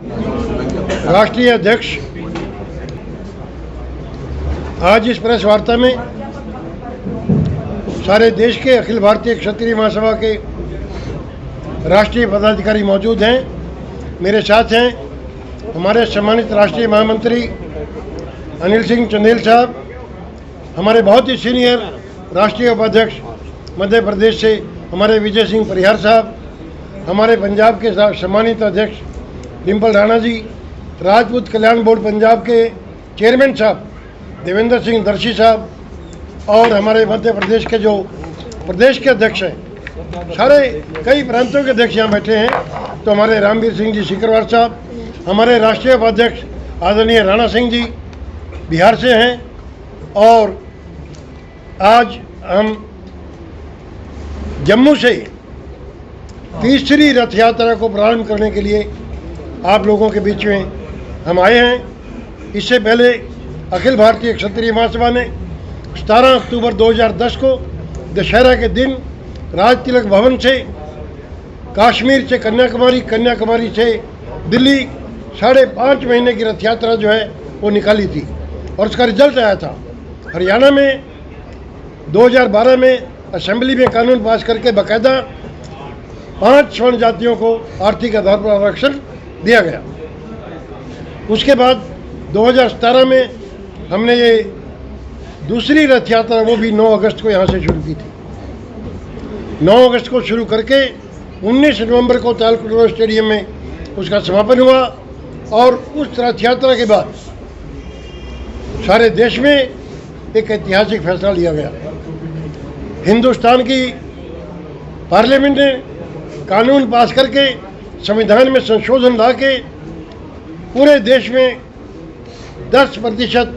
राष्ट्रीय अध्यक्ष आज इस प्रेस वार्ता में सारे देश के अखिल भारतीय क्षत्रिय महासभा के राष्ट्रीय पदाधिकारी मौजूद हैं। मेरे साथ हैं हमारे सम्मानित राष्ट्रीय महामंत्री अनिल सिंह चंदेल साहब, हमारे बहुत ही सीनियर राष्ट्रीय उपाध्यक्ष मध्य प्रदेश से हमारे विजय सिंह परिहार साहब, हमारे पंजाब के सम्मानित अध्यक्ष डिम्पल राणा जी, राजपूत कल्याण बोर्ड पंजाब के चेयरमैन साहब देवेंद्र सिंह दर्शी साहब, और हमारे मध्य प्रदेश के जो प्रदेश के अध्यक्ष हैं, सारे कई प्रांतों के अध्यक्ष यहाँ बैठे हैं। तो हमारे रामवीर सिंह जी सीकरवार साहब, हमारे राष्ट्रीय उपाध्यक्ष आदरणीय राणा सिंह जी बिहार से हैं, और आज हम जम्मू से तीसरी रथ यात्रा को प्रारंभ करने के लिए आप लोगों के बीच में हम आए हैं। इससे पहले अखिल भारतीय क्षत्रिय महासभा ने 17 अक्टूबर 2010 को दशहरा के दिन राज तिलक भवन से कश्मीर से कन्याकुमारी, कन्याकुमारी से दिल्ली 5.5 महीने की रथ यात्रा जो है वो निकाली थी, और उसका रिजल्ट आया था। हरियाणा में 2012 में असेंबली में कानून पास करके बाकायदा 5 स्वर्ण जातियों को आर्थिक आधार पर आरक्षण दिया गया। उसके बाद 2017 में हमने ये दूसरी रथ यात्रा वो भी 9 अगस्त को यहाँ से शुरू की थी। 9 अगस्त को शुरू करके 19 नवंबर को तालकटोरा स्टेडियम में उसका समापन हुआ, और उस रथ यात्रा के बाद सारे देश में एक ऐतिहासिक फैसला लिया गया। हिंदुस्तान की पार्लियामेंट ने कानून पास करके संविधान में संशोधन ला के पूरे देश में 10%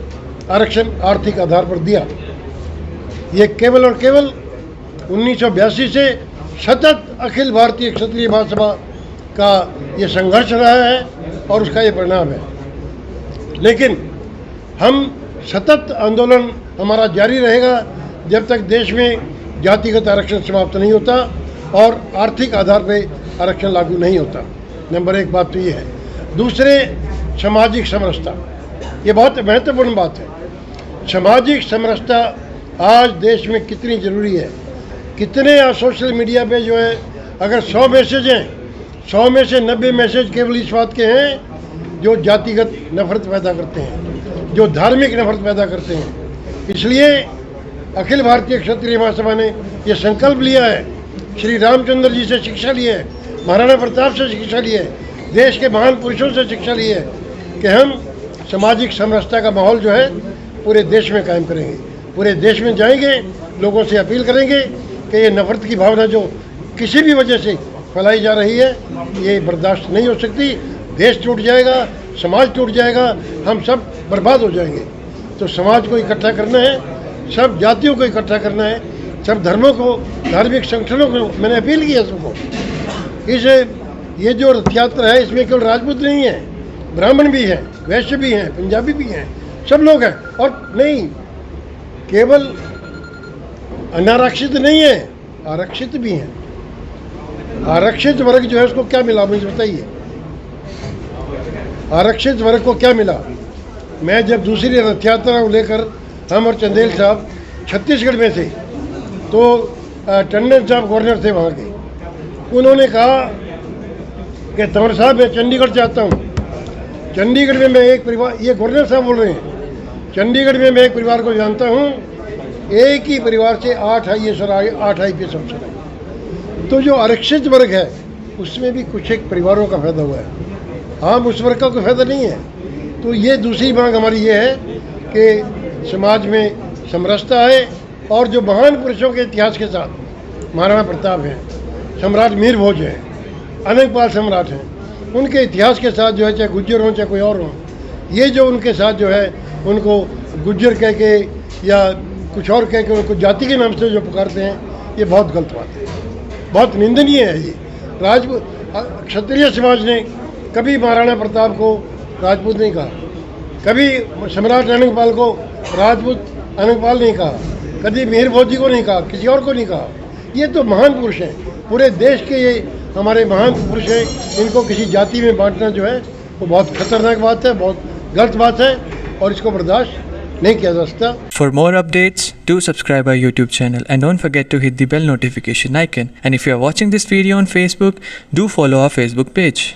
आरक्षण आर्थिक आधार पर दिया। ये केवल और केवल 1982 से सतत अखिल भारतीय क्षत्रिय महासभा का ये संघर्ष रहा है, और उसका ये परिणाम है। लेकिन हम सतत आंदोलन हमारा जारी रहेगा जब तक देश में जातिगत आरक्षण समाप्त नहीं होता और आर्थिक आधार पर आरक्षण लागू नहीं होता। नंबर 1 बात तो ये है। दूसरे, सामाजिक समरसता, ये बहुत महत्वपूर्ण बात है। सामाजिक समरसता आज देश में कितनी ज़रूरी है। कितने सोशल मीडिया पे जो है, अगर 100 मैसेज हैं, 100 में से 90 मैसेज केवल इस बात के हैं जो जातिगत नफरत पैदा करते हैं, जो धार्मिक नफरत पैदा करते हैं। इसलिए अखिल भारतीय क्षत्रिय महासभा ने यह संकल्प लिया है, श्री रामचंद्र जी से शिक्षा ली है, महाराणा प्रताप से शिक्षा ली है, देश के महान पुरुषों से शिक्षा ली है कि हम सामाजिक समरसता का माहौल जो है पूरे देश में कायम करेंगे। पूरे देश में जाएंगे, लोगों से अपील करेंगे कि ये नफरत की भावना जो किसी भी वजह से फैलाई जा रही है, ये बर्दाश्त नहीं हो सकती। देश टूट जाएगा, समाज टूट जाएगा, हम सब बर्बाद हो जाएंगे। तो समाज को इकट्ठा करना है, सब जातियों को इकट्ठा करना है, सब धर्मों को, धार्मिक संगठनों को मैंने अपील की है सबको। ये जो रथ यात्रा है, इसमें केवल राजपूत नहीं है, ब्राह्मण भी हैं, वैश्य भी हैं, पंजाबी भी हैं, सब लोग हैं। और नहीं, केवल अनारक्षित नहीं है, आरक्षित भी हैं। आरक्षित वर्ग जो है उसको क्या मिला, मुझे बताइए। आरक्षित वर्ग को क्या मिला? मैं जब दूसरी रथ यात्रा को लेकर हम और चंदेल साहब छत्तीसगढ़ में थे, तो टंडन साहब गवर्नर थे वहाँ के। उन्होंने कहा कि तंवर साहब मैं चंडीगढ़ से आता हूँ, चंडीगढ़ में मैं एक परिवार, ये गवर्नर साहब बोल रहे हैं, चंडीगढ़ में मैं एक परिवार को जानता हूँ, एक ही परिवार से 8 IAS और 8 IPS अफसर हैं। तो जो आरक्षित वर्ग है उसमें भी कुछ एक परिवारों का फायदा हुआ है, आम उस वर्ग का कोई फायदा नहीं है। तो ये दूसरी मांग हमारी ये है कि समाज में समरसता आए, और जो महान पुरुषों के इतिहास के साथ महाराणा प्रताप हैं, सम्राट मीर भोज हैं, अनेकपाल सम्राट हैं, उनके इतिहास के साथ जो है, चाहे गुज्जर हों चाहे कोई और हों, ये जो उनके साथ जो है उनको गुज्जर कह के या कुछ और कह के उनको जाति के नाम से जो पुकारते हैं, ये बहुत गलत बात है, बहुत निंदनीय है। ये राजपूत क्षत्रिय समाज ने कभी महाराणा प्रताप को राजपूत नहीं कहा, कभी सम्राट अनंगपाल को राजपूत अनंगपाल नहीं कहा, कभी मीर भोज जी को नहीं कहा, किसी और को नहीं कहा। ये तो महान पुरुष हैं, पूरे देश के ये हमारे महान पुरुष हैं, इनको किसी जाति में बांटना जो है वो बहुत खतरनाक बात है, बहुत गलत बात है और इसको बर्दाश्त नहीं किया जा सकता। For more updates, do subscribe our YouTube channel and don't forget to hit the bell notification icon. And if you are watching this video on Facebook, do follow our Facebook page.